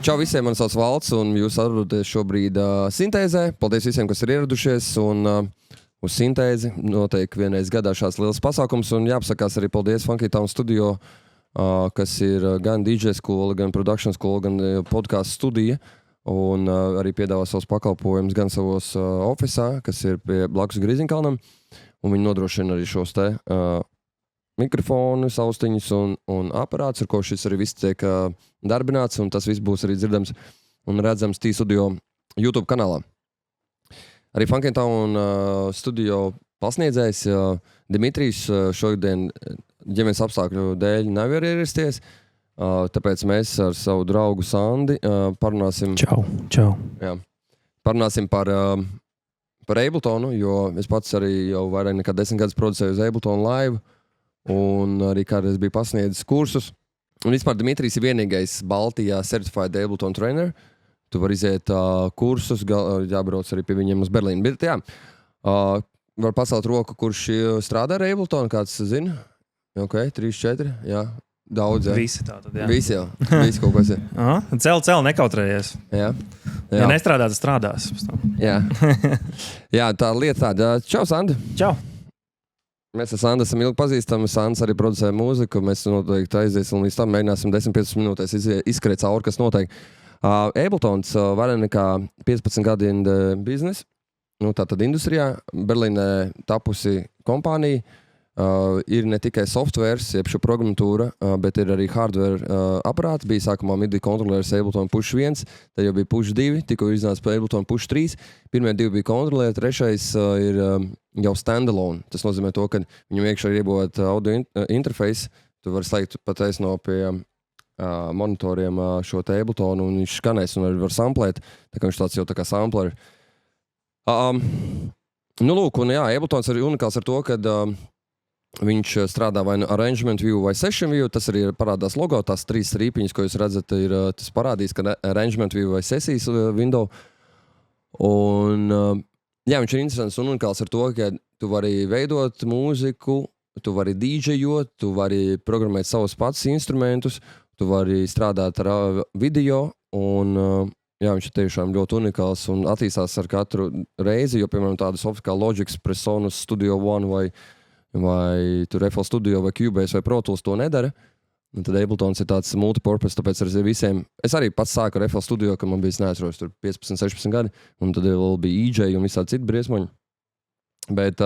Čau visiem, man sauc Valds, un jūs atrodaties šobrīd Sintēzē. Paldies visiem, kas ir ieradušies, un uz Sintēzi notiek vienreiz gadā šāds liels pasākums, un jāpasakās arī paldies Funky Town Studio, kas ir gan DJ skola, gan production skola, gan podcastu studija, un arī piedāvā savus pakalpojumus gan savos ofisā, kas ir pie blakus Grīziņkalnam, un viņi nodrošina arī šos te mikrofonu, austiņus un aparāts, ar ko šis arī viss tiek darbināts, un tas viss būs arī dzirdams un redzams T-Studio YouTube kanālā. Arī Funky Town studio pasniedzējs Dimitrijs šodien ģimenes apstākļu dēļ nevar ierasties, tāpēc mēs ar savu draugu Sandi parunāsim... Čau. Jā, parunāsim par Abletonu, jo es pats arī jau vairāk nekā 10 gadus producēju uz Ableton Live, un arī kādreiz bija pasniedzis kursus. Un vispār Dimitrijs ir vienīgais Baltijā certified Ableton trainer. Tu vari iziet kursus, jābrauc arī pie viņiem uz Berlīnu. Bet jā, var pacelt roku, kurš strādā ar Ableton, kāds zina? Ok, 3, 4, jā. Daudz, jā. Visi tātad, jā. Visi jau, visi kaut kas ir. Cel, nekautrējies. Jā. Ja nestrādā, tad strādās. Jā. Jā, tā lieta tāda. Čau, Sandi. Čau. Mēs ar Sandu esam ilgi pazīstami. Sands arī producē mūziku. Mēs noteikti aiziesim līdz tam, mēģināsim 10-15 minūtēs izskrēt cauri, kas notiek. Abletons vairāk nekā 15 gadi in the business. Tātad industrijā. Berlīnē tapusi kompānija. Ir ne tikai softwares, jeb šo programmatūra, bet ir arī hardware aparāts. Bija sākumā MIDI kontrolieris Ableton Push 1, tad jau bija Push 2, tikko iznāca par Ableton Push 3. Pirmie 2 bija kontrolieri, trešais ir jau standalone. Tas nozīmē to, ka viņam iekšā ir iebūvēt audio interface. Tu vari slēgt pat no pie monitoriem šo te Abletonu, un viņš skanēs un var samplēt. Tā kā viņš tāds jau tā kā sampler. Lūk, un jā, Abletons ir unikāls ar to, ka viņš strādā vai Arrangement View vai Session View. Tas arī parādās logo, tās 3 strīpiņas, ko jūs redzat, tas parādīs, ka Arrangement View vai Sesijas window. Un jā, viņš ir interesants un unikāls ar to, ka tu vari veidot mūziku, tu vari DJot, tu vari programmēt savus pats instrumentus, tu vari strādāt ar video, un jā, viņš ir tiešām ļoti unikāls un attīstās ar katru reizi, jo, piemēram, tādas software kā Logic, Presonus, Studio One vai tur FL Studio vai Cubase vai Pro Tools to nedara. Un tad Abletons ir tāds multipurpose, tāpēc ar visiem... Es arī pats sāku ar FL Studio, ka man bija, neatceros, tur 15, 16 gadi, un tad vēl bija EJ un visādi citi briesmoņi. Bet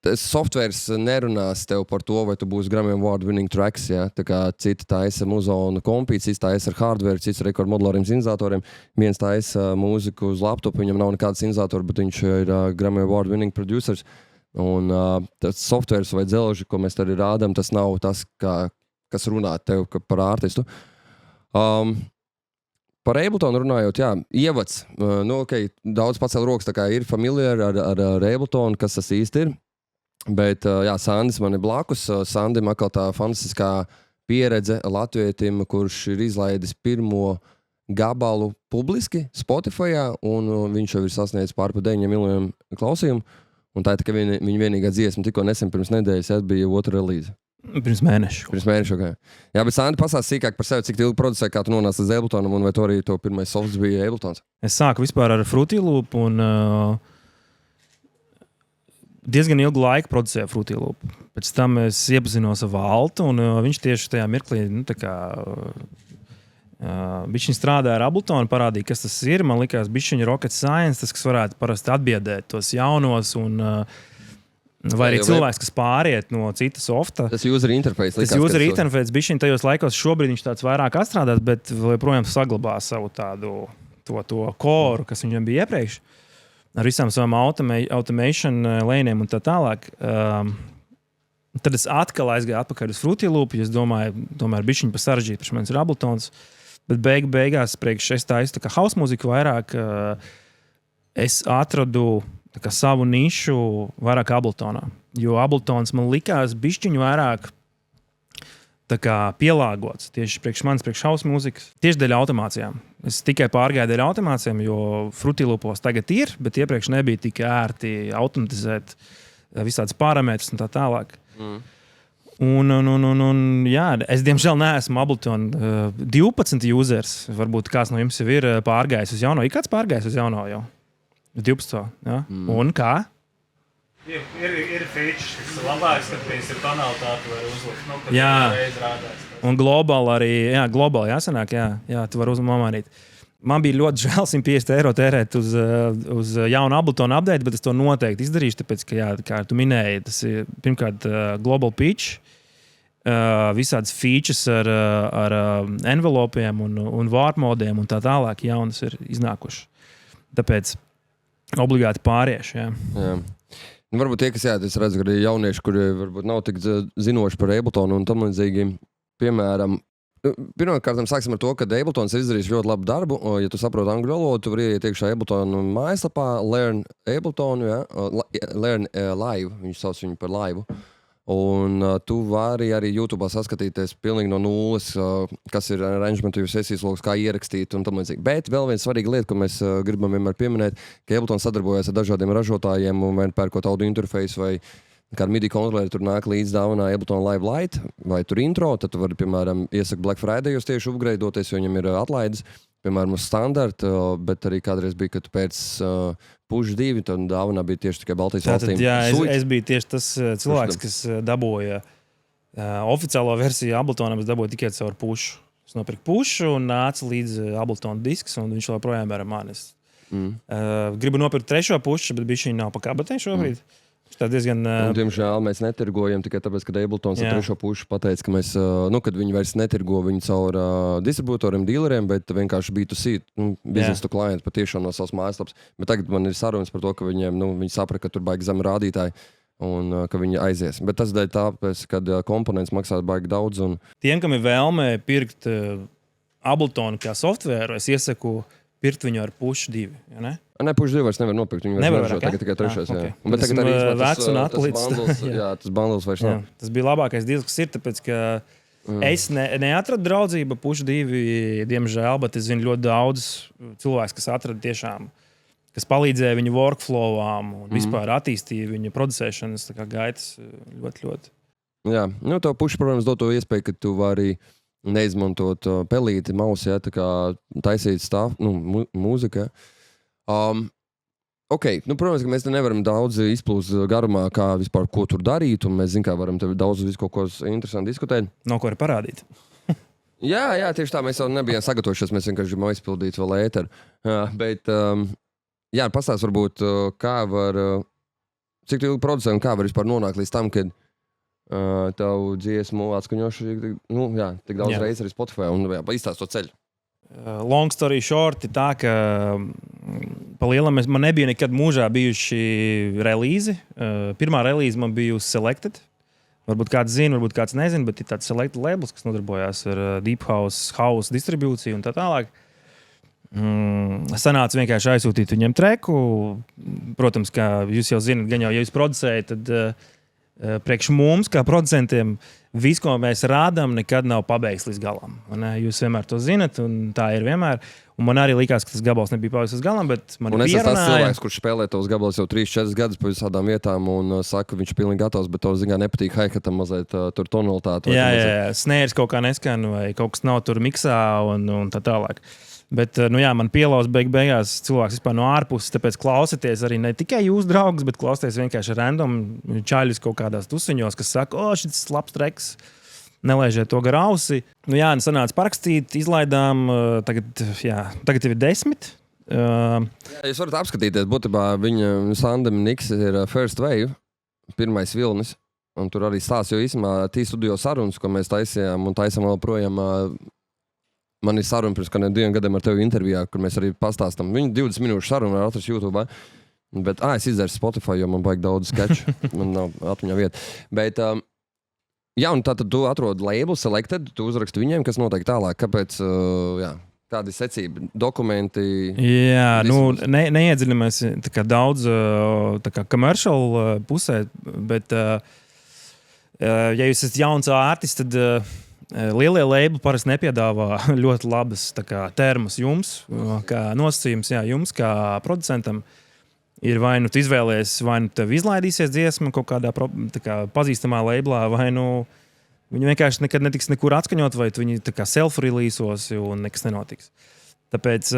tas softwares nerunās tev par to, vai tu būsi Grammy Award winning tracks, ja? Tā kā citi taisa muzonu kompī, cits taisa ar hardware, cits ar modulāriem sintezatoriem. Viens taisa mūziku uz laptopu, viņam nav nekāda sintezatora, bet viņš ir Grammy Award winning producers. Un tas softwares vai dzelži, ko mēs arī rādām, tas nav tas, kas runā tev par artistu. Par Abletonu runājot, jā, ievads. Okay, daudz pacēl rokas, tā kā ir familiāri ar Abletonu, kas tas īsti ir. Bet, jā, Sandis man ir blakus. Sandim atkal tā fantastiskā pieredze latvietim, kurš ir izlaidis pirmo gabalu publiski Spotifyā, un viņš jau ir sasniedzis pār 9 miljoniem klausījumu. Un tā ir tā, ka viņa vienīgā dziesma tikko nesen pirms nedēļas bija otra relīze. Pirms mēneša, ok. Jā, bet Sandi pastāst sīkāk par sevi, cik ilgi producē, kā tu nonāc līdz Abletonam, un vai to arī to pirmais softs bija Abletons? Es sāku vispār ar Fruity Loop, un diezgan ilgu laiku producēju Fruity Loop. Pēc tam es iepazinos ar Valtu, un viņš tieši tajā mirklī, bišķiņ strādāja ar Abletonu, parādīja, kas tas ir. Man likās bišķiņ rocket science, tas, kas varētu parasti atbiedēt tos jaunos, un vai arī cilvēks, kas pāriet no cita softa. Tas user interface. Tas user interface bišķiņ tajos laikos šobrīd viņš tāds vairāk atstrādāt, bet joprojām saglabā savu tādu to koru, kas viņam bija iepriekš. Ar visām savām automation lēniem un tā tālāk. Tad es atkal aizgāju atpakaļ uz Fruity Loop, jo es domāju bišķiņ pa sarežģīt, priekš manis ir Abletons. Bet beigās priekš es taisu tā kā house mūziku vairāk, es atradu tā kā savu nišu vairāk Abletonā. Jo Abletons man likās bišķiņu vairāk tā kā pielāgots tieši priekš manis, priekš house mūzikas. Tieši dēļ automācijām. Es tikai pārgāju dēļ automācijām, jo Fruity Loopos tagad ir, bet iepriekš nebija tik ērti automatizēt visādas parametrus un tā tālāk. Jā, es diemžēl neesmu Ableton 12 users. Varbūt kāds no jums jau ir pārgājis uz jauno. Ir kāds pārgājis uz jauno jau? 12. Ja? Un kā? Ir features, kas ir labāks, kad ir tonalitāte var uzlikt. Nu, Jā. Reiz rādās. Un globāli arī, globāli jāsanāk, jā, tu vari uzmanīt. Man bija ļoti žēl €150 tērēt uz jaunu Ableton update, bet es to noteikti izdarīšu, tāpēc, ka, jā, kā tu minēji, tas ir pirmkārt global pitch, visādas features ar envelopiem un warp modiem un tā tālāk jaunas ir iznākušas. Tāpēc obligāti pāriešu, jā. Jā. Nu, varbūt tie, kas es redzu, ka arī jaunieši, kuri varbūt nav tik zinoši par Abletonu un tam līdzīgi, piemēram, pirmkārt, sāksim ar to, ka Abletons ir izdarījis ļoti labu darbu. Ja tu saproti angļu valodu, tu vari iet iekšā Abletonu mājaslapā, Learn Ableton, Learn Live, viņš sauc viņu par live. Un tu vari arī YouTube saskatīties pilnīgi no nulles, kas ir arrangement view sesijas logs, kā ierakstīt un tam līdzīgi. Bet vēl viena svarīga lieta, ko mēs gribam vienmēr pieminēt, ka Ableton sadarbojas ar dažādiem ražotājiem un vai pērkot audio interfeisu vai kādu MIDI kontroleri tur nāk līdz dāvanā Ableton Live Lite vai tur intro, tad tu vari, piemēram, iesakt Black Friday tieši upgradeoties, jo viņam ir atlaides, piemēram, uz standarta, bet arī kādreiz bija, kad pēc Push 2, tad dāvanā bija tieši tikai Baltijas valstīm. Jā, es biju tieši tas cilvēks, kas dabūja oficiālo versiju Abletonam, es dabūju tikai caur Push. Es nopirku Push un nāca līdz Ableton disks, un viņš joprojām ir ar mani. Gribu nopirkt trešo Push, bet bišķiņ nav pa kabatē šobrīd. Tā diezgan... Diemžēl mēs netirgojam tikai tāpēc, ka Abletons ar trešo pušu pateica, ka mēs, kad viņi vairs netirgo viņu caur distribūtoriem, dealeriem, bet vienkārši B2C, business to client, patiešām no savas mājaslapas. Bet tagad man ir sarunas par to, ka viņiem, viņi saprata, ka tur baigi zemi rādītāji un ka viņi aizies. Bet tas dēļ tāpēc, kad komponents maksā baigi daudz. Un... Tiem, kam ir vēlme pirkt Abletonu kā softvēru, es iesaku pirkt viņu ar Push 2, ja ne? Ne, Push 2 vairs nevar nopirkt, viņi vairs nevar, tagad tikai trešais, okay. Jā. Bet tagad arī tas bundles vairs nav. Tas bija labākais deals, kas ir, tāpēc, ka es neatradu draudzību Push 2, diemžēl, bet es zinu ļoti daudz cilvēks, kas atrada tiešām, kas palīdzēja viņu workflowām un vispār attīstīja viņa producēšanas gaitas ļoti. Jā, tev Push, protams, dod to iespēju, ka tu vari neizmantot pelīti, mausi, tā kā taisīt mūzika. Protams, ka mēs te nevaram daudz izplūst garumā, kā vispār ko tur darīt, un mēs zinām, kā varam te daudz visu kaut ko interesanti diskutēt. Nav ko arī parādīt. jā, tieši tā, mēs jau nebijām sagatavojušies, mēs vienkārši gribam aizpildīt vēl ēteru. Bet, pastāst varbūt, kā var, cik tu ilgi producē un kā var vispār nonākt līdz tam, kad tavu dziesmu atskaņošu tik daudz reizes arī Spotify un izstāst to ceļu. Long story short ir tā, ka pa lielam man nebija nekad mūžā bijuši relīzi. Pirmā relīze man bija uz Selected. Varbūt kāds zina, varbūt kāds nezina, bet ir tāds Selected labels, kas nodarbojās ar Deep House distribūciju un tā tālāk. Sanāca vienkārši aizsūtīt viņiem treku. Protams, kā jūs jau zinat, gan jau, ja jūs producējat, tad priekš mums, kā producentiem, viss, ko mēs rādām, nekad nav pabeigts līdz galam. Jūs vienmēr to zinat, un tā ir vienmēr. Un man arī likās, ka tas gabals nebija pabeigts līdz galam, bet man pierunāja. Un es esmu tas cilvēks, kurš spēlē tos gabalus jau 3-4 gadus pa visādām vietām un saka, ka viņš ir pilnīgi gatavs, bet tev zināmā nepatīk haikatam mazliet tur tonalitāte. Jā, snērs kaut kā neskan vai kaut kas nav tur miksā un tā tālāk. Bet, man pielauz beigās cilvēks vispār no ārpuses, tāpēc klausieties arī ne tikai jūs draugus, bet klausieties vienkārši random čaļus kaut kādās tusiņos, kas saka, šis labs treks, nelaižiet to gar ausi. Sanāca parakstīt, izlaidām, tagad jau ir 10. Jūs varat apskatīties, būtībā viņa Sandem Niks ir First Wave, pirmais vilnis, un tur arī stāsts, jo īsumā T-studio sarunas, ko mēs taisījām un taisām vēl projām. Man ir saruna pirms kādiem 2 gadiem ar tevi intervijā, kur mēs arī pastāstam. Viņa 20 minūšu sarunu var atrast YouTube. Bet es izdarīju Spotify, jo man baigi daudz skeču. Man nav atmiņā vieta. Bet, un tātad tu atrod label, Selected, tu uzraksti viņiem, kas notiek tālāk. Kāpēc, kāda ir secība, dokumenti? Jā, neiedziļamies tā kā daudz tā kā commercial pusē, bet, ja jūs esat jauns ārtists, tad lielie labeli parasti nepiedāvā ļoti labas termas jums, kā nosacījums jums, kā producentam. Ir vai tu izvēlējies, vai tev izlaidīsies dziesma kaut kādā pazīstamā labelā, vai Viņi vienkārši nekad netiks nekur atskaņot, vai viņi tā kā self-releasos, un nekas nenotiks. Tāpēc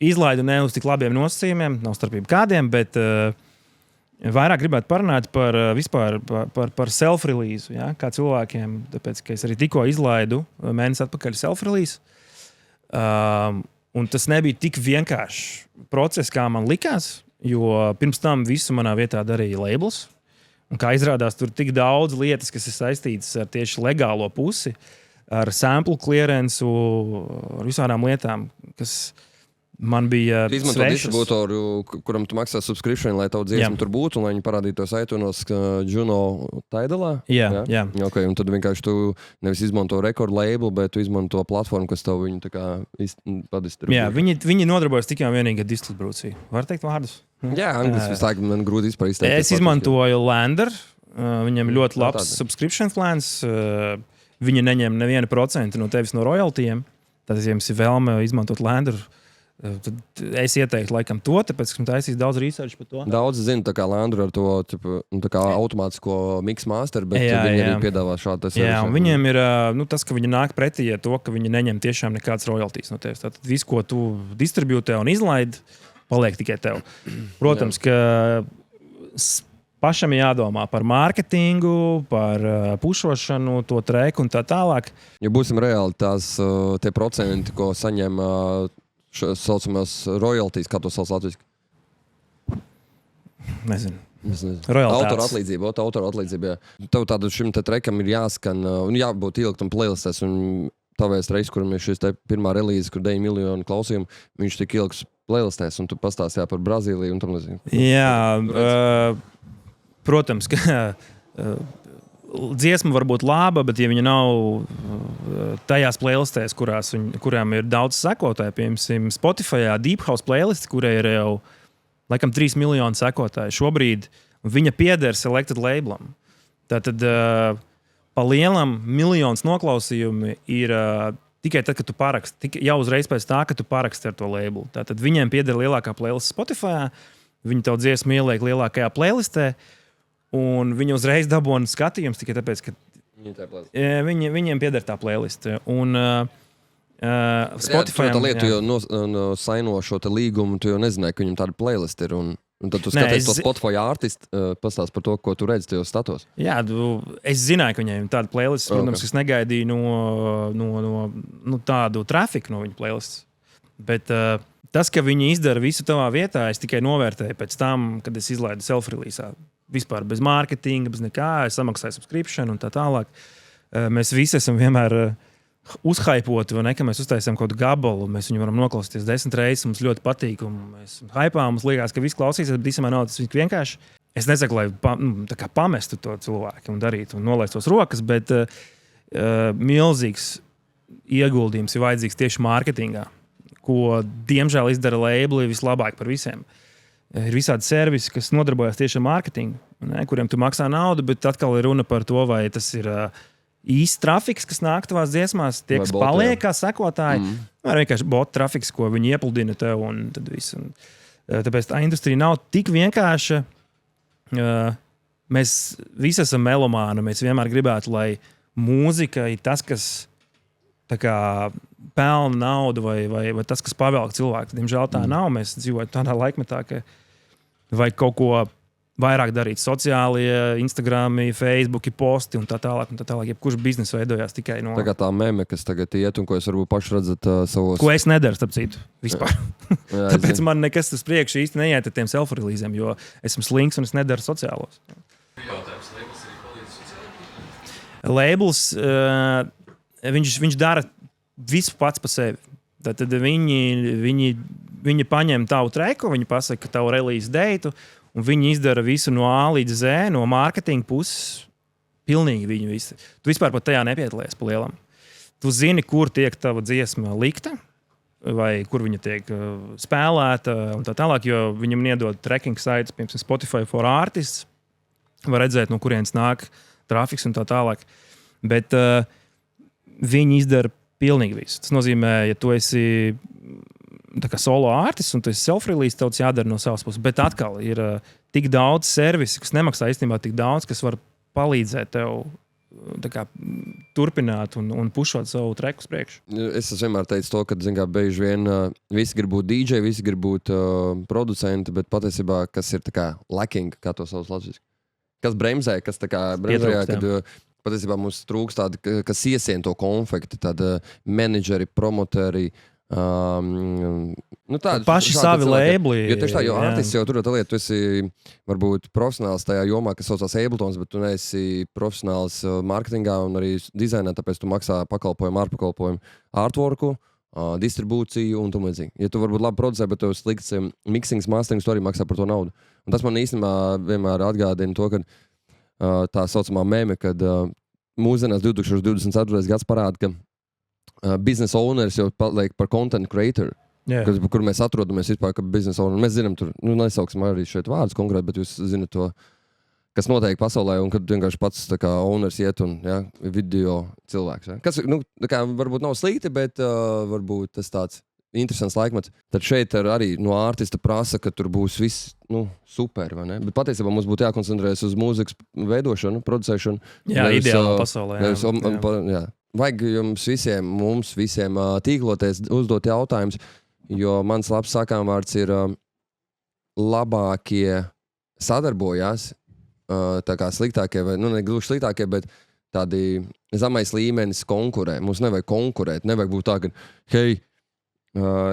izlaidu ne uz tik labiem nosacījumiem, nav starpība kādiem, bet vairāk gribētu parunāt par vispār par self-release, ja? Kā cilvēkiem, tāpēc, ka es arī tikko izlaidu mēnesi atpakaļ self-release. Un tas nebija tik vienkāršs process, kā man likās, jo pirms tam visu manā vietā darīja labels. Un kā izrādās, tur tik daudz lietas, kas ir saistītas ar tieši legālo pusi, ar sample clearance, ar visādām lietām, kas man bija svešas. Izmanto distribūtoru, kuram tu maksā subscription, lai tavu dziesmu tur būtu, un lai viņi parādītos iTunes Juno Tidalā. Jā. Okay, un tad vienkārši tu nevis izmanto record label, bet tu izmanto platformu, kas tev viņu tā kā padistribūto. Jā, viņi nodarbojas tikai un vienīgi ar distribūciju. Var teikt vārdus? Jā, angliski visu laiku man grūti vispār izteikt. Es izmantoju Lander. Viņam ļoti labs subscription plans. Viņi neņem nevienu procentu no tevis no royaltiem. Tad, ja jums ir vēlme izmantot Lander, tad es ieteiktu laikam to, tāpēc, ka esmu taisījis daudz research par to. Daudz zina tā kā Lander ar to tā kā automātisko mix master, bet viņi arī piedāvā šādu. Jā, un viņiem ir tas, ka viņi nāk pretī ar to, ka viņi neņem tiešām nekādas royalties no tevis. Tātad visu, ko tu distribūtē un izlaidi, paliek tikai tev. Protams, ka pašam jādomā par mārketingu, par pušošanu, to treku un tā tālāk. Ja būsim reāli, tie procenti, ko saņem saucamās royalties, kā to sauc latviski? Nezinu. Autora atlīdzība. Tev tādu šim te trekam ir jāskan un jābūt ieliktam playlistēs. Un tavēs reiz, kuram ir šis te pirmā relīze, kur 9 miljoni klausījumu, viņš tik ieliks playlistēs, un tu pastāstīji par Brazīliju un tam nezinu. Jā, protams, ka dziesma var būt laba, bet ja viņa nav tajās playlistēs, kurām ir daudz sekotāju, piemēram, Spotifyā Deep House playlist, kurai ir jau laikam 3 miljoni sekotāju šobrīd, viņa pieder Selected labelam. Tātad pa lielam miljonus noklausījumi ir tikai tad, kad tu paraksti, jau uzreiz pēc tā, ka tu paraksti ar to labelu. Tātad viņiem pieder lielākā playlist Spotifyā, viņi tavu dziesmu ieliek lielākajā playlistē, un viņi uzreiz dabūna skatījums tikai tāpēc, ka viņiem pieder tā playlist. Un Spotify... Tā lieta, tu jau saino šo te līgumu, tu jau nezināji, ka viņam tāda playlist ir, un tad tu skaties to Spotify artistu, pastāst par to, ko tu redzi tajos statos. Jā, es zināju, ka viņiem tāda playlist, protams, es negaidīju no tādu trafiku no viņa playlists. Bet tas, ka viņi izdara visu tavā vietā, es tikai novērtēju pēc tam, kad es izlaidu self-release. Vispār bez mārketinga, bez nekā, es samaksāju subscription un tā tālāk. Mēs visi esam vienmēr uzhaipoti, vai ne, ka mēs uztaisām kaut kādu gabalu, mēs viņu varam noklausīties 10 reizes, mums ļoti patīk, un mēs haipām, mums liekas, ka viss klausīsies, bet īstenībā nav tas vienkārši. Es nesaku, lai pamestu to cilvēku un darītu un nolaistos rokas, bet milzīgs ieguldījums ir vajadzīgs tieši mārketingā, ko, diemžēl, izdara labeli vislabāk par visiem. Ir visādi servisi, kas nodarbojas tieši ar mārketingu, ne, kuriem tu maksā naudu, bet atkal ir runa par to, vai tas ir īsts trafiks, kas nāk tavās dziesmās, tie, kas paliek kā sekotāji, vai vienkārši bot trafiks, ko viņi iepludina tev, un tad viss. Tāpēc tā industrija nav tik vienkārša. Mēs visi esam melomāni, mēs vienmēr gribētu, lai mūzika ir tas, kas tā kā pelna naudu vai tas, kas pavelk cilvēku. Diemžēl tā nav. Mēs dzīvojam tādā laikmetā, ka vajag kaut ko vairāk darīt sociālie, Instagram, Facebook, posti un tā tālāk. Jebkurš biznes veidojās tikai no... Tā kā tā meme, kas tagad iet un ko es varbūt paši redzat savos... Ko es nedaru, starp citu, vispār. Jā, tāpēc man nekas tas priekš īsti neiet ar tiem self-releasiem, jo esmu slinks un es nedaru sociālos. Jautājums, labels arī palīdz sociāliem? Labels, viņš dara visu pats pa sevi. Tad viņi paņem tavu treku, viņi pasaka, ka tavu release deitu, un viņi izdara visu no A līdz Z, no mārketinga puses. Pilnīgi viņi visi. Tu vispār pat tajā nepiedalies pa lielam. Tu zini, kur tiek tava dziesma likta, vai kur viņa tiek spēlēta, un tā tālāk, jo viņam iedod tracking sites, piemēram, Spotify for Artists, var redzēt, no kurienes nāk trafiks un tā tālāk. Bet viņi izdara pilnīgi visu. Tas nozīmē, ja tu esi tā kā solo artists un tu esi self-release, tev tas jādara no savas puses. Bet atkal ir tik daudz servisi, kas nemaksā īstenībā tik daudz, kas var palīdzēt tev tā kā, turpināt un pušot savu treku uz priekšu. Es vienmēr teicu to, ka bieži vien visi grib būt DJ, visi grib būt producenti, bet patiesībā, kas ir tā kā lacking, kā to sauc latviski? Kas bremzē, kas tā kā bremzē, kad patiesībā mums trūkst tādi, kas iesien to konfekti, tādi menedžeri, promoteri, paši savi lēbli. Jo tieši tā, jo artists jau tur tā lieta, tu esi varbūt profesionāls tajā jomā, kas saucās Abletons, bet tu neesi profesionāls marketingā un arī dizainā, tāpēc tu maksā pakalpojumu, ārpakalpojumu, artworku, distribūciju un tam līdzīgi. Ja tu varbūt labi producē, bet tev slikts mixings, masterings, tu arī maksā par to naudu. Un tas man īstenībā vienmēr atgādina to, ka tā saucamā meme, kad mūsdienās 2024. gads parāda, ka business owners jau paliek par content creator, kur mēs atrodamies vispār, ka business owner, mēs zinām tur, nesauksim arī šeit vārdus konkrēti, bet jūs zinat to, kas notiek pasaulē, un kad vienkārši pats tā kā owners iet un video cilvēks. Ja? Kas, tā kā varbūt nav slikti, bet varbūt tas tāds interesants laikmets. Tad šeit arī no artista prasa, ka tur būs viss super, vai ne? Bet patiesībā mums būtu jākoncentrējas uz mūzikas veidošanu, producēšanu. Jā, ideālā pasaulē. Jā. Vajag mums visiem tīkloties, uzdot jautājumus, jo mans labs sakāmvārds ir labākie sadarbojās, tā kā sliktākie, vai ne gluži sliktākie, bet tādi zemais līmenis konkurē. Mums nevajag konkurēt, nevajag būt tā, ka hei,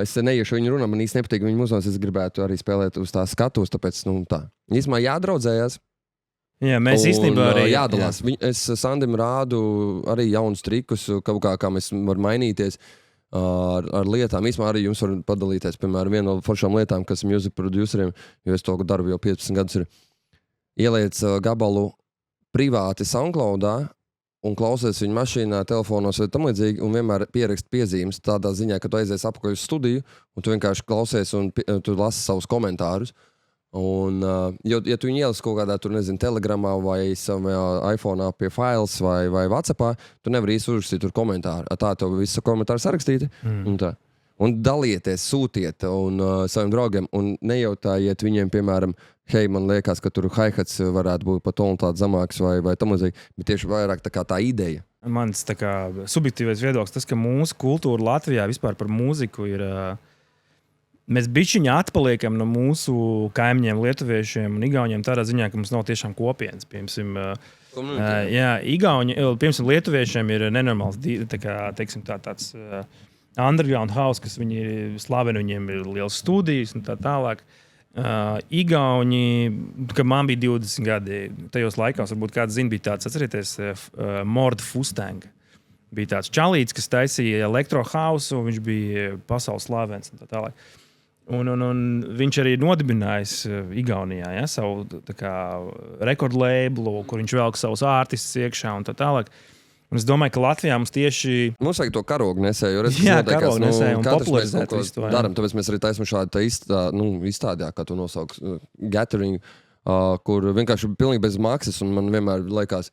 es neiešu viņu runā, man īsti nepatīk viņu muzons, es gribētu arī spēlēt uz tā skatus, tāpēc, tā. Īsmā jādraudzējās. Jā, mēs īstenībā arī jādalās. Es Sandim rādu arī jaunus trikus, kā mēs varam mainīties ar lietām. Īsmā arī jums var padalīties, piemēram, viena no foršām lietām, kas music produceriem, jo es to daru jau 15 gadus, ir ieliec gabalu privāti SoundCloudā un klausies viņu mašīnā, telefonos vai tam līdzīgi, un vienmēr pierakst piezīmes tādā ziņā, ka tu aizies apakaļ uz studiju, un tu vienkārši klausies un tu lasi savus komentārus. Un, ja tu viņu ieliec kaut kādā, tur nezinu, Telegramā vai savā iPhone'ā pie files vai WhatsAppā, tu nevari īsti uzrakstīt tur komentāru. Tā tev visu komentāru sarakstīti. Un dalieties, sūtiet un saviem draugiem un nejautājiet viņiem, piemēram, hei, man liekas, ka tur hi-hats varētu būt pa tonu tāds zamāks vai tam līdzīgi, bet tieši vairāk tā ideja. Mans tā kā subjektīvais viedoklis, tas, ka mūsu kultūra Latvijā vispār par mūziku ir... Mēs bišķiņi atpaliekam no mūsu kaimiņiem, lietuviešiem un igauņiem tādā ziņā, ka mums nav tiešām kopienas. Piemēram, lietuviešiem ir nenormāls tāds underground house, kas viņi ir slaveni, viņiem ir liels studijas un tā tālāk. Igauņi, kad man bija 20 gadi, tajos laikos, varbūt kāds zina, bija tāds, atcerieties, Mord Fustang. Bija tāds čalīts, kas taisīja elektro house, un viņš bija pasaules slavens un tā tālāk. Un viņš arī nodibinājis Igaunijā savu rekordlēblu, kur viņš velk savus artistus iekšā un tā tālāk. Un es domāju, ka Latvijā mums tieši... Mums vajag to karogu nesēju. Karogu nesēju un popularizēt visu to. Daram, tāpēc mēs arī taisam šādu izstādē, kā to nosauc, gathering, kur vienkārši pilnīgi bez maksas, un man vienmēr liekas,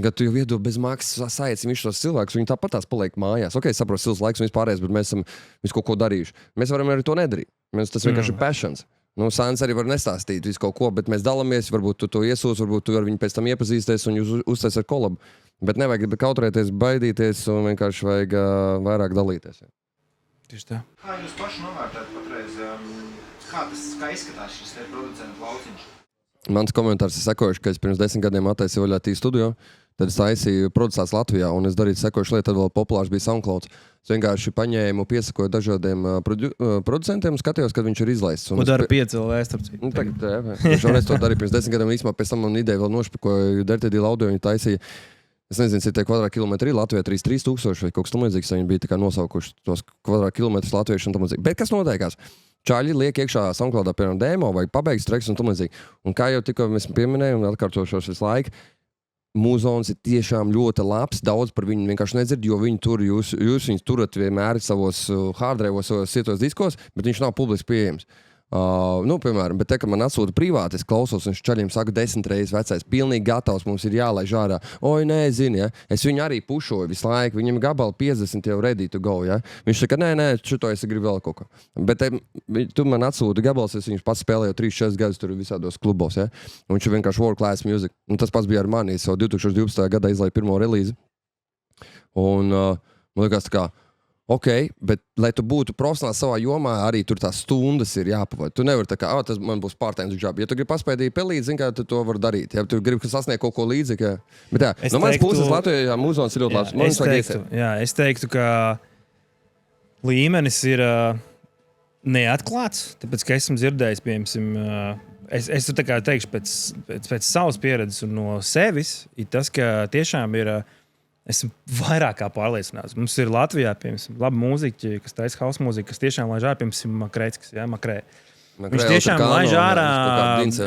ka tu jau iedo bez maksas saicini viņš tos cilvēkus, viņi tāpat tās paliek mājās. Ok, saprotu, silts laiks un vispārējais, bet mēs esam visu kaut ko darījuši. Mēs varam arī to nedarīt. Tas vienkārši ir passions. Sāns arī var nestāstīt visu kaut ko, bet mēs dalāmies, varbūt tu to iesūdz, varbūt tu ar viņu pēc tam iepazīsties un jūs uztais ar kolabu. Bet nevajag kautrēties, baidīties un vienkārši vajag vairāk dalīties. Ja. Tieši tā. Kā jūs paši novērtējat patreiz, kā izskatās šis producentu lauciņš? Mans komentārs ir sekojuši, ka es pirms 10 gadiem attaisīju vaļā T studio, tad es taisīju producēts Latvijā, un es darīju sekojuši lietu, tad vēl populārs bija SoundCloud. Es vienkārši paņēmu, piesakoju dažādiem producentiem un skatījos, kad viņš ir izlaists. Un dara 5 LV, es to darīju pirms 10 gadiem, īsumā pēc tam man ideja vēl nošpikoju, Dirty Deal audio, viņi taisīja. Es nezinu, cik tie kvadrātkilometri ir Latvijā 3000 vai kaut kas tam līdzīgs, viņi bija tā kā nosaukuši tos kvadrātkilometrus latviešu un tam līdzīgi. Bet kas notiekās? Čaļi liek iekšā SoundCloudā, piemēram, demo vai pabeigts treks un tam līdzīgi. Un kā jau tikko mēs pieminējām un atkārtošos visu laiku, mūzons ir tiešām ļoti labs, daudz par viņu vienkārši nedzird, jo viņi tur, jūs viņus turat vienmēr savos hardrevos, savos cietos diskos, bet viņš nav publiski pieejams. Piemēram, bet te, ka man atsūta privāti, es klausos, viņš čaļiem saka 10 reizes vecais, pilnīgi gatavs, mums ir jālaiž ārā. Oi, nē, zini, ja? Es viņu arī pušoju visu laiku, viņam gabali 50 jau ready to go, ja? Viņš saka, nē, šito es gribu vēl kaut ko. Bet tu man atsūti gabals, es viņus pats spēlēju 3-4 gadus tur visādos klubos, ja? Un viņš ir vienkārši world class music. Un tas pats bija ar mani, es jau 2012. gadā izlaidu pirmo relīzi. Un man liekas tā kā, ok, bet, lai tu būtu profesionāls savā jomā, arī tur tās stundas ir jāpavada. Tu nevari tā kā, tas man būs part-time job. Ja tu gribi paspēdīt pelīt, zini, kā tu to var darīt. Ja tu gribi sasniegt kaut ko līdzīgu. Bet jā, no manas puses Latvijā mūzons ir ļoti labs. Es teiktu, ka līmenis ir neatklāts, tāpēc, ka esmu dzirdējis, piemēram, es tā kā teikšu pēc savas pieredzes un no sevis, ir tas, ka tiešām ir esmu vairāk kā pārliecināts. Mums ir Latvijā, piemēram, labi mūziķi, kas taisa house mūziku, kas tiešām laiž ārā, piemēram, Makrēckis, ja, Makrē. Viņš tiešām laiž ārā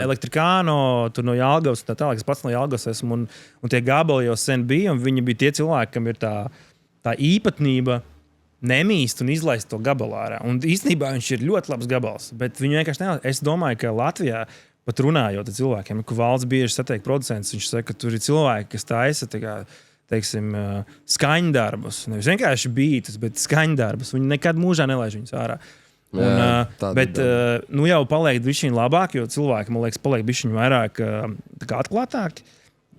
Elektrikāno, tur no Jelgavas, tā tālāk, es pats no Jelgavas esmu, un tie gabali jau sen bija, un viņi bija tie cilvēki, kam ir tā īpatnība nemīst un izlaist to gabalu ārā. Un īstenībā viņš ir ļoti labs gabals, bet viņu vienkārši nevar. Es domāju, ka Latvijā, pat runājot ar cilvēkiem, ka valsts bieži satiek producents, viņš saka, ka tur ir cilvēki, kas taisa, teiksim, skaņdarbus. Nevis vienkārši beatus, bet skaņdarbus. Viņi nekad mūžā nelaiž viņus ārā. Bet jau paliek bišķiņ labāk, jo cilvēki, man liekas, paliek bišķiņ vairāk atklātāki.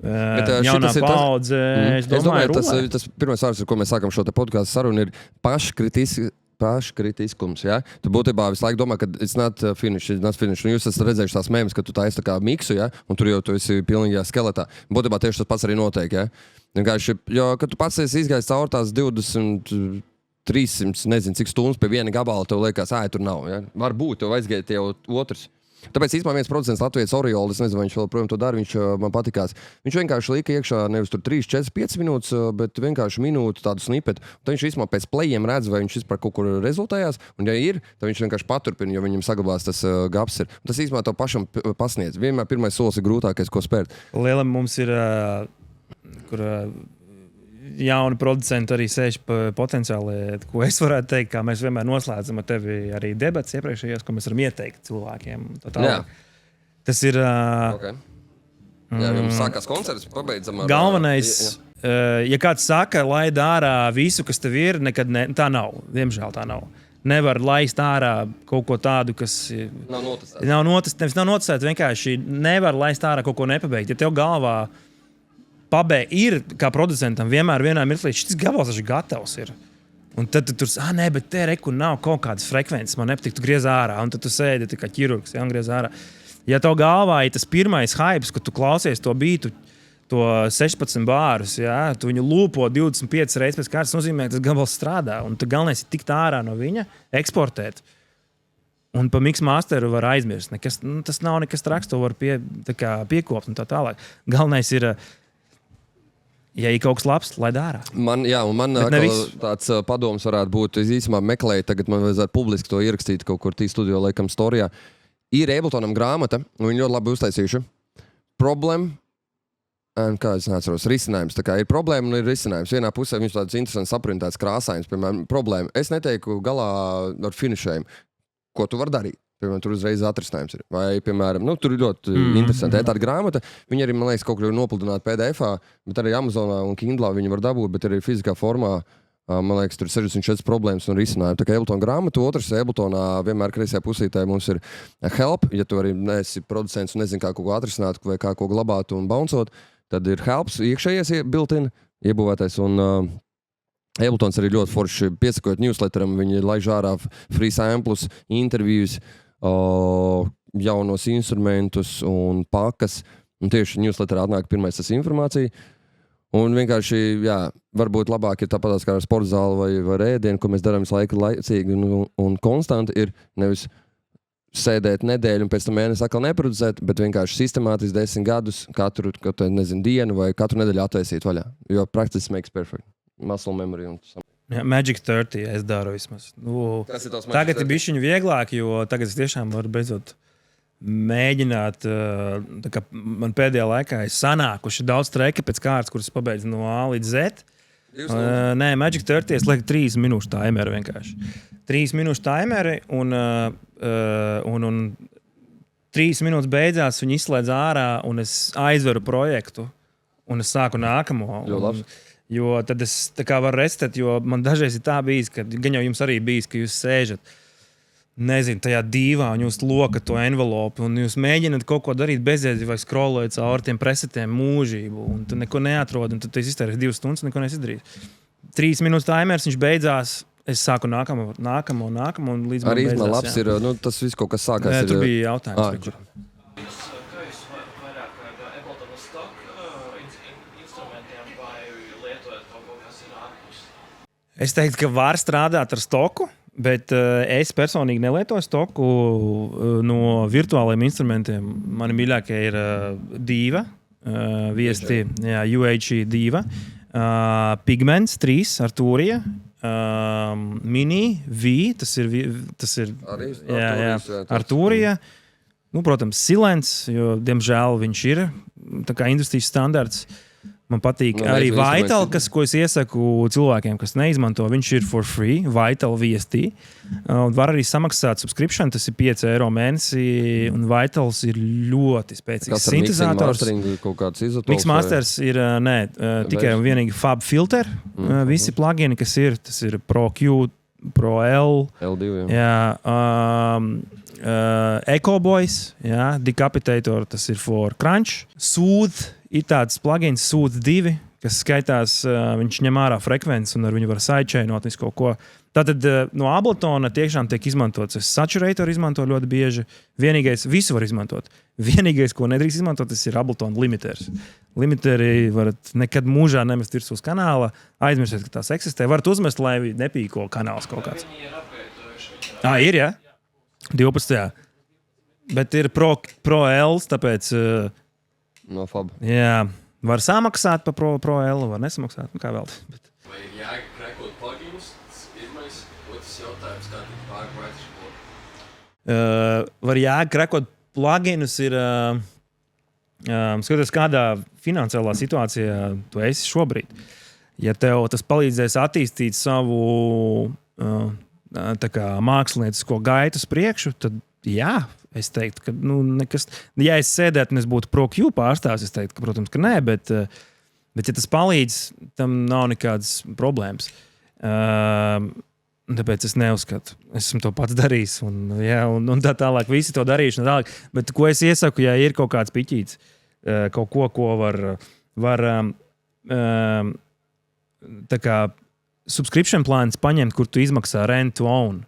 Jaunā paudze, es domāju, tas pirmais vārds, ar ko mēs sākam šo te podcastu sarunu, ir paškritiskums, ja? Tu būtībā visu laiku domā, ka it's not finish. Un jūs esat redzējuši tās mēmas, ka tu taisi tā kā miksu, ja? Un tur jau tu esi pilnīgajā skeletā. Būtībā tieši tas pats arī notiek, ja? Jo, kad tu pats esi izgājis caur tās 20, 300, nezinu, cik stundas pie viena gabala, tev liekas, tur nav, ja? Varbūt, tev aizgāja jau otrs. Tāpēc īstenībā viens producents Latvijas Oriola, es nezinu, vai viņš vēl projām to dara, viņš man patikās. Viņš vienkārši lika iekšā nevis tur 3, 4, 5 minūtes, bet vienkārši minūtu tādu snipetu. Tad viņš īstenībā pēc plejiem redz, vai viņš vispār kaut kur rezultējās, un ja ir, tad viņš vienkārši paturpina, jo viņam saglabās tas gaps ir. Un tas īstenībā to pašam pasniedz. Vienmēr pirmais solis ir grūtākais, ko spērt. Lielam mums ir, kur jauni producenti arī sēž potenciāli, ko es varētu teikt, kā mēs vienmēr noslēdzam ar tevi arī debats iepriekšējās, ko mēs varam ieteikt cilvēkiem. Tas ir... Okay. Jā, jums sākās koncerts, pabeidzam ar... Galvenais, ja kāds saka, laid ārā visu, kas tev ir, nekad tā nav. Diemžēl tā nav. Nevar laist ārā kaut ko tādu, kas... Nav notestēts. Nav notestēts, vienkārši nevar laist ārā kaut ko nepabeigt. Ja tev galvā ir, kā producentam, vienmēr vienā mirklī, šis gabals ir gatavs. Un tad tu tur, nē, bet te reku nav kaut kādas frekvences, man nepatīk, tu griez ārā, un tad tu sēdi kā ķirurgs, ja, un griez ārā. Ja tev galvā ir tas pirmais hypes, kad tu klausies to beatu, to 16 bārus, ja, tu viņu lūpo 25 reizes pēc kārtas, nozīmē, ka tas gabals strādā, un tu galvenais ir tikt ārā no viņa, eksportēt. Un pa mix masteru var aizmirst. Tas nav nekas traks, to var piekopt un tā tālāk. Galvenais ir... Ja ir kaut kas labs, lai dārā. Man tāds padoms varētu būt, es īstenībā meklēju, tagad man vajadzētu publiski to ierakstīt kaut kur tī studio, laikam, storijā. Ir Abletonam grāmata, un viņi ļoti labi uztaisījuši. Problēma, kā es neatceros, risinājums. Tā kā ir problēma un ir risinājums. Vienā pusē viņš tāds interesants saprintēts krāsājums, piemēram, problēma. Es neteiku galā ar finišējumu, ko tu vari darīt. Piemēram, tur uzreiz atrisinājums ir. Vai, piemēram, tur ir ļoti interesanti. Tāda grāmata, viņi arī, man liekas, kaut kur nopludināti PDF-ā, bet arī Amazonā un Kindlā viņi var dabūt, bet arī fizikā formā, man liekas, tur ir 64 problēmas un risinājumi. Tā kā Ableton grāmata, otrs Abletonā vienmēr kreisajā pusītē mums ir help, ja tu arī neesi producents un nezini, kā kaut ko atrisināt vai kā ko glabāt un bouncot, tad ir helps, iekšējies built-in, iebūvētais un... Abletons arī ļoti forši piesakot newsletteram, viņi laiž ārā free samples, interviews, jaunos instrumentus un pakas, un tieši newsletterā atnāk pirmais tas informācija. Un vienkārši, jā, varbūt labāk ir tāpatās kā ar sporta zāli vai ēdienu, ko mēs darām visu laiku laicīgi un konstanti, ir nevis sēdēt nedēļu un pēc tam mēnesi atkal neproducēt, bet vienkārši sistemātiski 10 gadus katru dienu vai katru nedēļu atvēsīt vaļā. Jo practice makes perfect. Muscle memory un sam. Jā, Magic 30 es daru vismaz. Tagad ir bišķiņu vieglāk, jo tagad es tiešām varu beidzot mēģināt, man pēdējā laikā ir sanākuši daudz treki pēc kārtas, kuras pabeidzu no A līdz Z. Nē, Magic 30 liek 3 minūšu timeri vienkārši. 3 minūšu timeri un 3 minūtes beidzās, viņi izslēdz ārā un es aizveru projektu un es sāku nākamo. Jo tad es tā kā varu restēt, jo man dažreiz ir tā bijis, ka gan jau jums arī bijis, ka jūs sēžat, nezinu, tajā dīvā un jūs lokat to envelopu un jūs mēģināt kaut ko darīt bezjēdzīgi vai scrollējat cauri tiem presetiem mūžību un tu neko neatrod un tu iztērēsi 2 stundas un neko neizdarīsi. 3 minūtes timers, viņš beidzās, es sāku nākamo un līdz man arī beidzās. Arī labs ir, tas viss kaut kas sākās. Nē, tur bija jautājums. Kā jūs vairāk Ableton stock instrumentiem vai lietojat kaut ko, kas ir ārpus? Es teiktu, ka var strādāt ar stoku, bet es personīgi nelietoju stoku no virtuāliem instrumentiem. Mani mīļākie ir Diva, VST, UHD Diva, Pigments 3 Arturija, Mini V, tas ir Arturija. Nu, protams, Silence, jo, diemžēl, viņš ir tā kā industrijas standarts. Man patīk arī Vital, ko es iesaku cilvēkiem, kas neizmanto. Viņš ir for free, Vital VST. Var arī samaksāt subscription, tas ir €5 mēnesī, un Vitals ir ļoti spēcīgs sintetizators. Mixmasters ir, tikai un vienīgi Fab Filter. Visi plugini, kas ir, tas ir Pro Q, Pro L. L2, Echo Boys, Decapitator, tas ir for Crunch. Soothe. Ir tāds plugins Soothe 2, kas skaitās, viņš ņem ārā frekvences un ar viņu var sidechainot visu kaut ko. Tātad no Abletona tiešām tiek izmantots. Es Saturator izmanto ļoti bieži. Visu var izmantot. Vienīgais, ko nedrīkst izmantot, tas ir Ableton limiters. Limiteri varat nekad mūžā nemest virsū uz kanāla. Aizmirsiet, ka tās eksistē. Varat uzmest, lai nepīko kanāls kaut kāds. Ir, ja? 12. Bet ir Pro L, tāpēc... No Fab. Jā, var samaksāt par Pro L, var nesamaksāt, kā vēl. Vai ir jēga krekot pluginus? Tas pirmais, otrs jautājums, kā tik pārvērts šo? Var jēga krekot pluginus ir, skatoties, kādā finansiālā situācijā tu esi šobrīd. Ja tev tas palīdzēs attīstīt savu tā kā māksliniecisko gaitu uz priekšu, tad jā. Es teiktu, ka nekas, ja es sēdētu un es būtu Pro Q pārstāvs, es teiktu, ka, protams, ka nē, bet ja tas palīdz, tam nav nekādas problēmas. Tāpēc es neuzskatu. Esmu to pats darījis un tā tālāk, visi to darījuši. Bet ko es iesaku, ja ir kaut kāds piķīts, kaut ko var tā kā subscription plāns paņemt, kur tu izmaksā rent to own.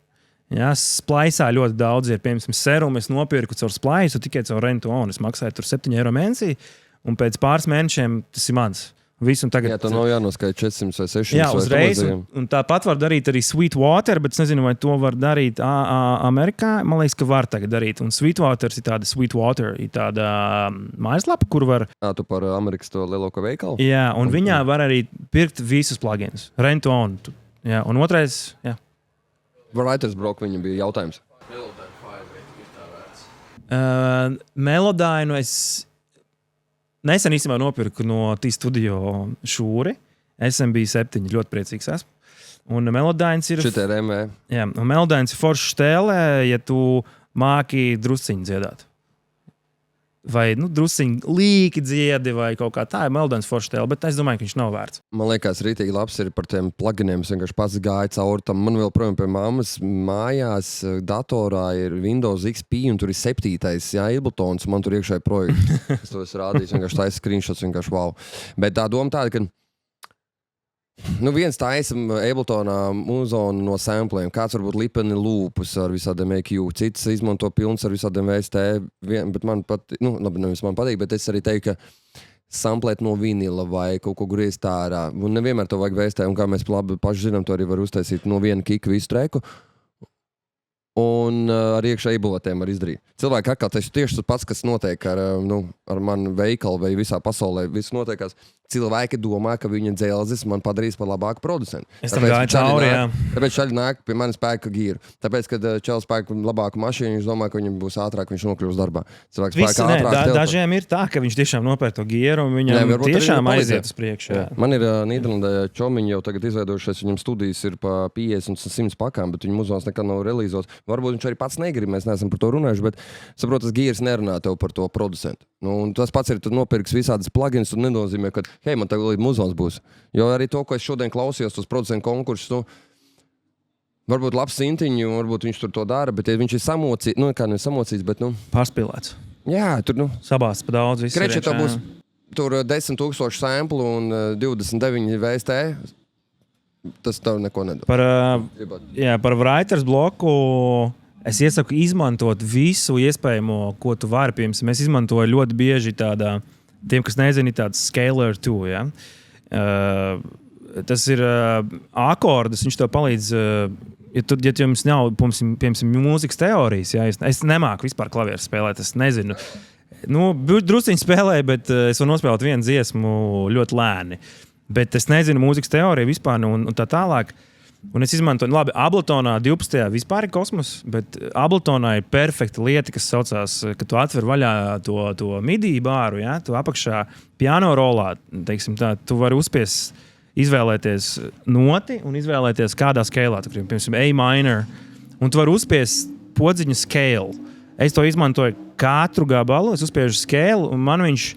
Jā, Splaisā ļoti daudz ir, piemēram, serumu es nopirku caur Splaisu, tikai caur rent to own. Es maksāju tur €7 mēnesī, un pēc pāris mēnešiem tas ir mans. Visu, tagad, jā, tā nav jānoskaita 400 vai 600. Jā, uzreiz. Un tāpat var darīt arī Sweetwater, bet es nezinu, vai to var darīt Amerikā. Man liekas, ka var tagad darīt. Un Sweetwater ir tāda mājaslapa, kur var... Tu par Amerikas to lielāko veikalu? Jā, un viņā var arī pirkt visus pluginus. Rent to own. Jā, un otrais, jā. Writers Block viņam bija jautājums. Melodyne 5 vai tik ir tā vērts? Melodyne es nesen īstenībā nopirku no T-Studio šūri. SMB7 ļoti priecīgs esmu. Un Melodyne ir... Šitie ir MV. Jā, un Melodyne ir forša štēlē, ja tu māki drusciņu dziedāt. Vai drusciņi līki dziedi vai kaut kā tā ir Melodyne forša tēla, bet es domāju, ka viņš nav vērts. Man liekas, rītīgi labs ir par tiem pluginiem. Es vienkārši pats gāju cauri tam. Man vēl projām pie mammas mājās datorā ir Windows XP un tur ir 7. Abletons, man tur iekšā ir projekts. Es to esmu rādījis, vienkārši taisa screenshots, vienkārši wow. Bet tā doma tāda, ka viens taisa Abletonā muzonu no sampliem, kāds varbūt lipeni lūpus ar visādiem EQ, cits izmanto pilns ar visādiem VST, bet man patīk, nevis man patīk, bet es arī teiktu, ka samplēt no vinila vai kaut ko griezt ārā. Un nevienmēr to vajag VST, un kā mēs labi paši zinām, to arī var uztaisīt no viena kika visu treku. Un ar iekšā iebilotēm var izdarīt. Cilvēki atkal tas tieši tas pats, kas notiek ar manu veikalu vai visā pasaulē. Viss notiekās. Cilvēki domā, ka viņa dzelzis man padarīs par labāku producentu. Es tam gāju cauri, jā. Tāpēc šādi nāk pie manis pērka gīru. Tāpēc, kad čels pērka labāku mašīnu, viņš domā, ka viņam būs ātrāk, viņš nokļūs darbā. Cilvēks pērka ātrāk. Dažiem ir tā, ka viņš tiešām nopērk to gīru un viņam tiešām aiziet uz priekšu. Man ir Nīderlandē čomiņi jau tagad izveidojušies, viņam studijas ir pa 50 un 100 pakām, bet viņu muzons nekad nav relīzos. Varbūt viņš arī pats negrib, mēs neesam par to runājuši, bet saprot, tas gīrs nerunā tev par to producentu. Nu, tas pats ir, tu nopirks visādas plugins un nenozīmē, ka, hei, man tagad muzons būs. Jo arī to, ko es šodien klausījos, tos producentu konkursus, nu, varbūt labs sintiņi, varbūt viņš tur to dara, bet ja viņš ir samocīts, nu, kā nevis samocīts, bet, nu... Pārspīlēts. Jā, tur, nu... Sabāsts pa daudz visu. Kreči, tā būs tur 10,000 samplu un 29 VST. Tas tev neko nedod. Par writers bloku es iesaku izmantot visu iespējamo, ko tu vari. Piemēram, es izmantoju ļoti bieži tādā, tiem, kas nezina, tāds scaler 2. Ja? Tas ir akordus, viņš tev palīdz, ja jums nav, piemēram, mūzikas teorijas, ja? Es nemāku vispār klavieru spēlēt, es nezinu. Nu, drusciņi spēlēju, bet es varu nospēlēt vienu dziesmu ļoti lēni. Bet es nezinu mūzikas teoriju vispār un tā tālāk. Un es izmantoju, labi, Abletonā 12. vispār ir kosmos, bet Abletonā ir perfekta lieta, kas saucās, ka tu atver vaļā to MIDI bāru, ja? Tu apakšā piano rolā, teiksim tā, tu vari uzspiest izvēlēties noti un izvēlēties kādā skalā, tu gribi, piemēram, A minor, un tu vari uzspiest podziņu scale. Es to izmantoju katru gabalu, es uzspiežu scale, un man viņš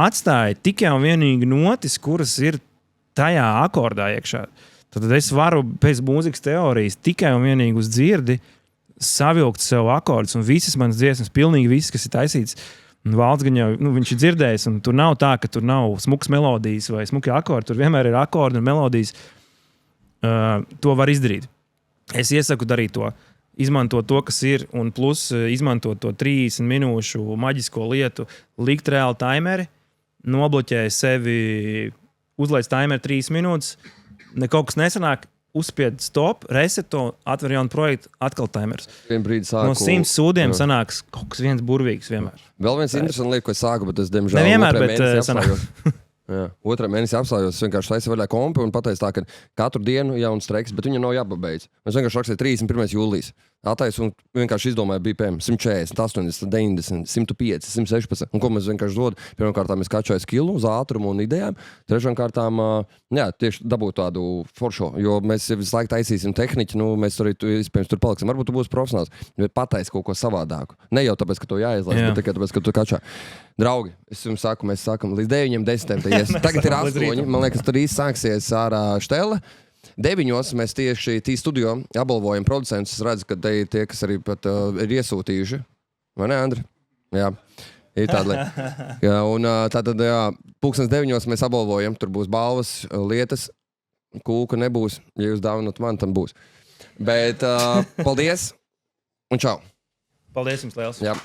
atstāja tikai un vienīgi notis, kuras ir tajā akordā iekšā. Tad es varu pēc mūzikas teorijas tikai un vienīgi uz dzirdi savilkt sev akordus un visas manas dziesmas, pilnīgi visas, kas ir taisīts. Valds gan jau, viņš ir dzirdējis, un tur nav tā, ka tur nav smukas melodijas vai smuki akordi. Tur vienmēr ir akordi un melodijas. To var izdarīt. Es iesaku darīt to. Izmantot to, kas ir, un plus izmantot to 30 minūšu maģisko lietu, likt reāli timeri, nobloķēja sevi, uzlaiž timeri 3 minūtes, kaut kas nesanāk, uzspied stop, reseto, atver jaunu projektu, atkal timers. No 100 sūdiem sanāks kaut kas viens burvīgs vienmēr. Vēl viens interesants lieta, ko es sāku, bet es, diemžēl, nevienmēr, bet sanāk. Otrā mēnesī apstājos, es vienkārši taisu vaļā kompi un pateicu tā, ka katru dienu jauns streiks, bet viņam nav jāpabeidz. Es vienkārši rakstīju 31. jūlijas. Attaisu un vienkārši izdomāju BPM 140, 80, 90, 105, 116. Un ko mēs vienkārši dod? Pirmkārt, mēs kačāju skilu uz ātrumu un idejām. Trešām kārtām, tieši dabūt tādu foršo, jo mēs visu laiku taisīsim tehniķi, mēs arī iespējams tur paliksim. Varbūt tu būsi profesionāls, bet pataisi kaut ko savādāku. Ne jau tāpēc, ka to jāizlaiž, bet tikai tāpēc, ka tu kačā. Draugi, es jums saku, mēs sākam līdz 9:10. Tagad ir 8. Man liekas, tur īsti sāksies ārā štele. 9. mēs tieši T-studio apbalvojam producentus. Es redzu, ka te ir tie, kas arī pat ir iesūtījuši. Vai ne, Andri? Jā. Ir tāda lieta. Jā, un tātad, 9:00 mēs apbalvojam. Tur būs balvas, lietas. Kūka nebūs. Ja jūs dāvinat man, tam būs. Bet paldies un čau. Paldies jums liels. Jā.